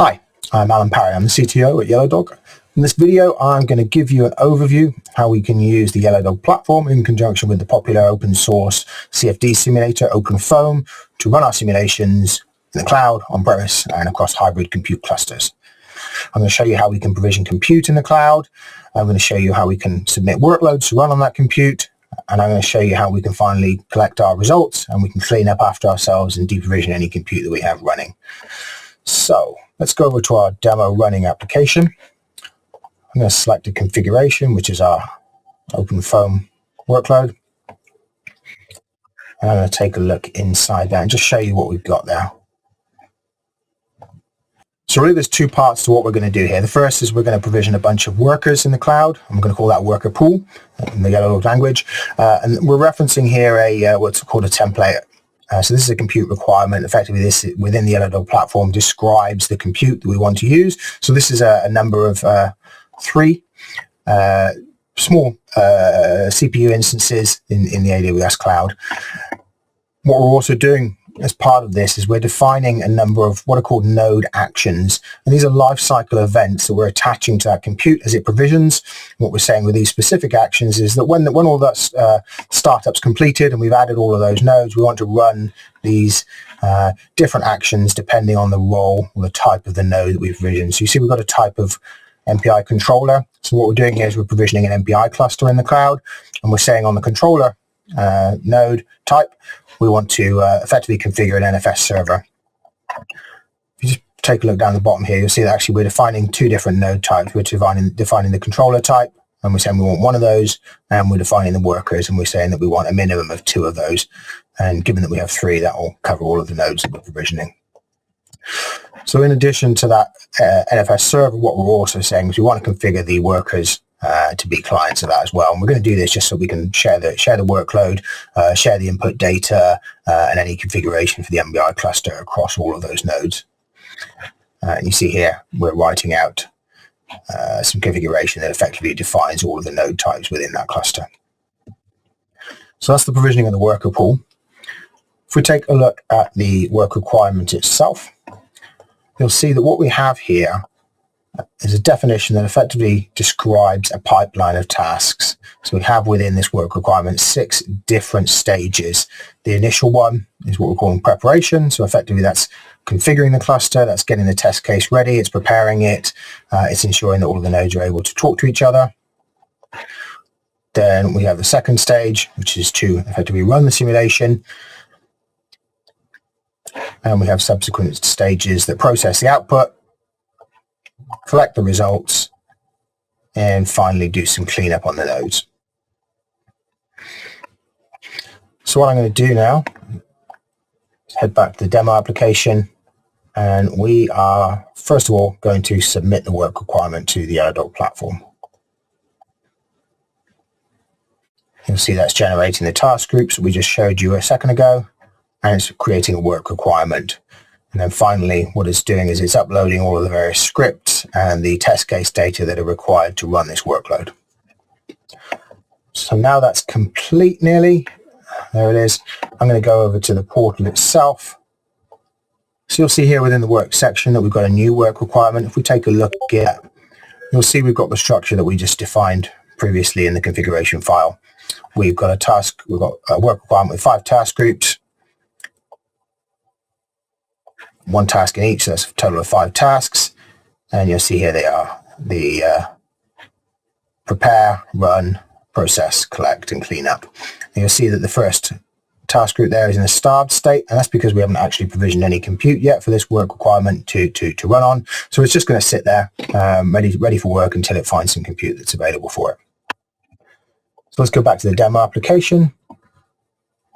Hi, I'm Alan Parry. I'm the CTO at YellowDog. In this video, I'm going to give you an overview of how we can use the YellowDog platform in conjunction with the popular open source CFD simulator, OpenFOAM, to run our simulations in the cloud, on-premise, and across hybrid compute clusters. I'm going to show you how we can provision compute in the cloud. I'm going to show you how we can submit workloads to run on that compute. And I'm going to show you how we can finally collect our results and we can clean up after ourselves and deprovision any compute that we have running. So let's go over to our demo running application. I'm going to select a configuration, which is our OpenFOAM workload. And I'm going to take a look inside that and just show you what we've got there. So really there's two parts to what we're going to do here. The first is we're going to provision a bunch of workers in the cloud. I'm going to call that worker pool in the YellowDog language. And we're referencing here a what's called a template. So this is a compute requirement. Effectively, this within the YellowDog platform describes the compute that we want to use. So this is a number of three small CPU instances in the AWS cloud. What we're also doing as part of this is we're defining a number of what are called node actions. And these are lifecycle events that we're attaching to that compute as it provisions. What we're saying with these specific actions is that when all that startup's completed and we've added all of those nodes, we want to run these different actions depending on the role or the type of the node that we've provisioned. So you see we've got a type of MPI controller. So what we're doing here is we're provisioning an MPI cluster in the cloud, and we're saying on the controller node type, we want to effectively configure an NFS server. If you just take a look down the bottom here, you'll see that actually we're defining two different node types. We're defining the controller type, and we're saying we want one of those, and we're defining the workers, and we're saying that we want a minimum of two of those. And given that we have three, that will cover all of the nodes that we're provisioning. So in addition to that NFS server, what we're also saying is we want to configure the workers to be clients of that as well. And we're going to do this just so we can share the workload, share the input data, and any configuration for the MPI cluster across all of those nodes. And you see here, we're writing out some configuration that effectively defines all of the node types within that cluster. So that's the provisioning of the worker pool. If we take a look at the work requirement itself, you'll see that what we have here is a definition that effectively describes a pipeline of tasks. So we have within this work requirement 6 different stages. The initial one is what we're calling preparation. So effectively that's configuring the cluster, that's getting the test case ready, it's preparing it, it's ensuring that all of the nodes are able to talk to each other. Then we have the second stage, which is to effectively run the simulation. And we have subsequent stages that process the output, collect the results, and finally do some cleanup on the nodes. So what I'm going to do now is head back to the demo application, and we are first of all going to submit the work requirement to the YellowDog platform. You'll see that's generating the task groups that we just showed you a second ago, and it's creating a work requirement. And then finally, what it's doing is it's uploading all of the various scripts and the test case data that are required to run this workload. So now that's complete nearly. There it is. I'm going to go over to the portal itself. So you'll see here within the work section that we've got a new work requirement. If we take a look here, you'll see we've got the structure that we just defined previously in the configuration file. We've got a work requirement with 5 task groups. 1 task in each, so that's a total of 5 tasks. And you'll see here they are: the prepare, run, process, collect, and clean up. And you'll see that the first task group there is in a starved state, and that's because we haven't actually provisioned any compute yet for this work requirement to run on. So it's just going to sit there ready for work until it finds some compute that's available for it. So let's go back to the demo application,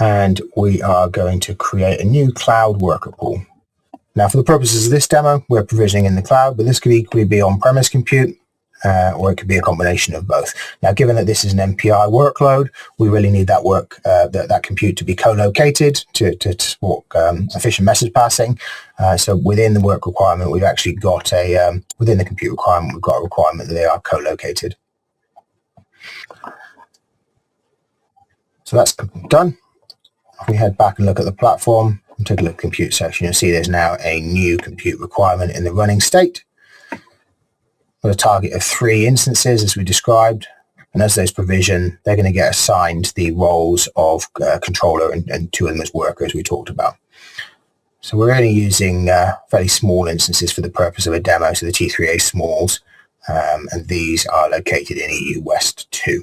and we are going to create a new cloud worker pool. Now, for the purposes of this demo, we're provisioning in the cloud, but this could equally be on-premise compute, or it could be a combination of both. Now, given that this is an MPI workload, we really need that compute to be co-located to support efficient message passing. So within the work requirement, we've actually got within the compute requirement, we've got a requirement that they are co-located. So that's done. If we head back and look at the platform, Take a look at the compute section. You'll see there's now a new compute requirement in the running state with a target of 3 instances as we described. And as those provision, they're going to get assigned the roles of controller and 2 of them as workers we talked about. So we're only using fairly small instances for the purpose of a demo, so the T3A smalls, and these are located in EU West 2.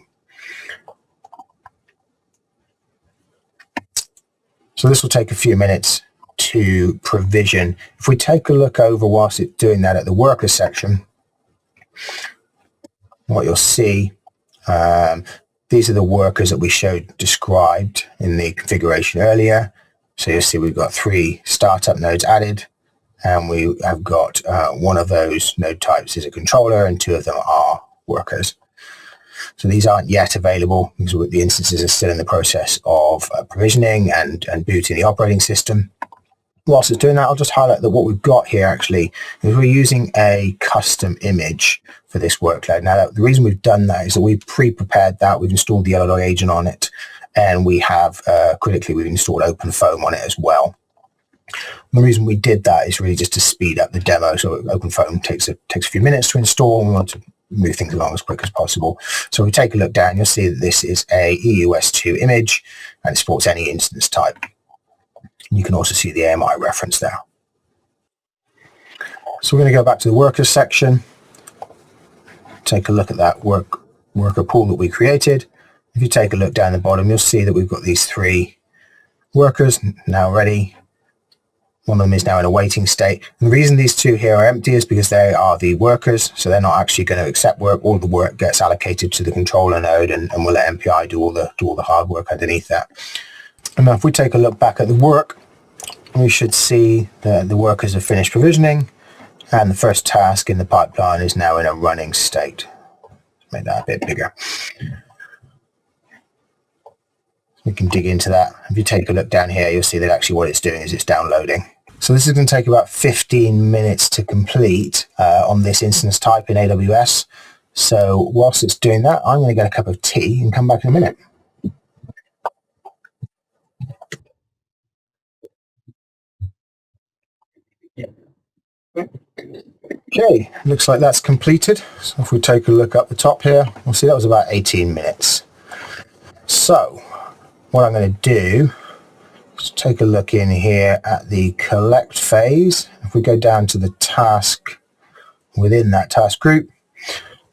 So this will take a few minutes to provision. If we take a look over whilst it's doing that at the worker section, what you'll see, these are the workers that we showed described in the configuration earlier. So you'll see we've got 3 startup nodes added, and we have got one of those node types is a controller and 2 of them are workers. So these aren't yet available because the instances are still in the process of provisioning and booting the operating system. Whilst it's doing that, I'll just highlight that what we've got here actually is we're using a custom image for this workload. Now, the reason we've done that is that we've pre-prepared that. We've installed the YellowDog agent on it, and we have, critically, we've installed OpenFOAM on it as well. And the reason we did that is really just to speed up the demo. So OpenFOAM takes a few minutes to install, and we want to move things along as quick as possible. So if we take a look down, you'll see that this is a EUS2 image, and it supports any instance type. You can also see the AMI reference there. So we're going to go back to the workers section, take a look at that worker pool that we created. If you take a look down the bottom, you'll see that we've got these 3 workers now ready. One of them is now in a waiting state. And the reason these 2 here are empty is because they are the workers, so they're not actually going to accept work. All the work gets allocated to the controller node, and we'll let MPI do all the hard work underneath that. And now if we take a look back at the work, we should see that the workers have finished provisioning, and the first task in the pipeline is now in a running state. Let's make that a bit bigger. We can dig into that. If you take a look down here, you'll see that actually what it's doing is it's downloading. So this is going to take about 15 minutes to complete on this instance type in AWS. So whilst it's doing that, I'm going to get a cup of tea and come back in a minute. Okay, looks like that's completed. So if we take a look up the top here, we'll see that was about 18 minutes. So what I'm going to do is take a look in here at the collect phase. If we go down to the task within that task group,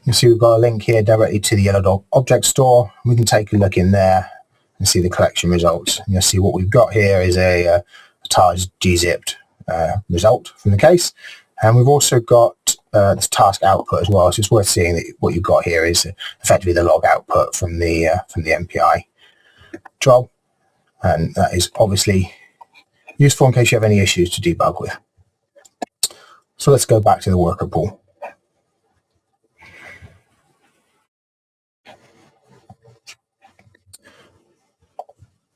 you'll see we've got a link here directly to the YellowDog object store. We can take a look in there and see the collection results. And you'll see what we've got here is a TARS gzipped result from the case. And we've also got this task output as well. So it's worth seeing that what you've got here is effectively the log output from the MPI job. And that is obviously useful in case you have any issues to debug with. So let's go back to the worker pool.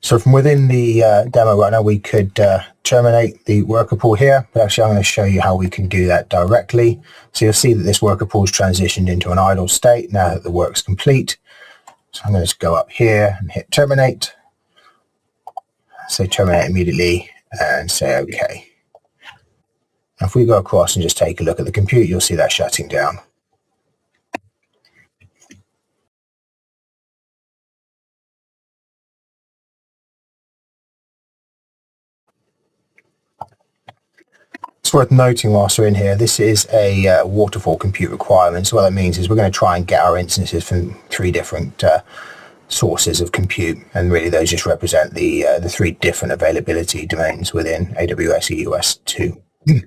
So from within the demo runner, we could terminate the worker pool here, but actually I'm going to show you how we can do that directly. So you'll see that this worker pool is transitioned into an idle state now that the work's complete. So I'm going to just go up here and hit terminate. Say terminate immediately and say OK. Now if we go across and just take a look at the compute, you'll see that shutting down. It's worth noting whilst we're in here, this is a waterfall compute requirement. So what that means is we're going to try and get our instances from 3 different sources of compute, and really those just represent the 3 different availability domains within AWS EUS 2. If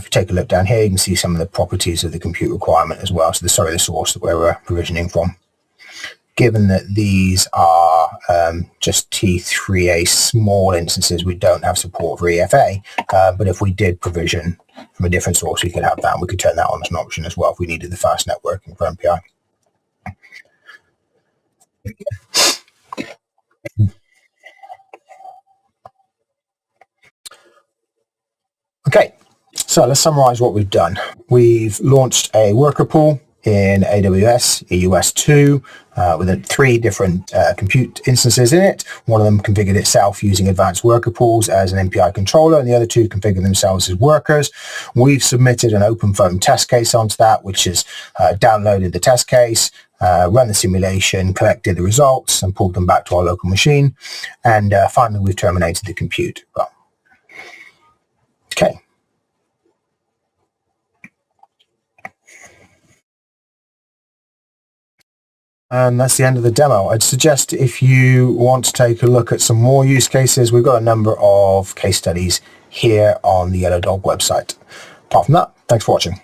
you take a look down here, you can see some of the properties of the compute requirement as well. So the source that we're provisioning from. Given that these are just T3A small instances, we don't have support for EFA, but if we did provision from a different source, we could have that, and we could turn that on as an option as well if we needed the fast networking for MPI. Okay, so let's summarize what we've done. We've launched a worker pool in AWS, EUS2, with 3 different compute instances in it. One of them configured itself using advanced worker pools as an MPI controller, and the other 2 configured themselves as workers. We've submitted an OpenFOAM test case onto that, which has downloaded the test case, run the simulation, collected the results, and pulled them back to our local machine. And finally, we've terminated the compute. Well, okay. And that's the end of the demo. I'd suggest if you want to take a look at some more use cases, we've got a number of case studies here on the YellowDog website. Apart from that, thanks for watching.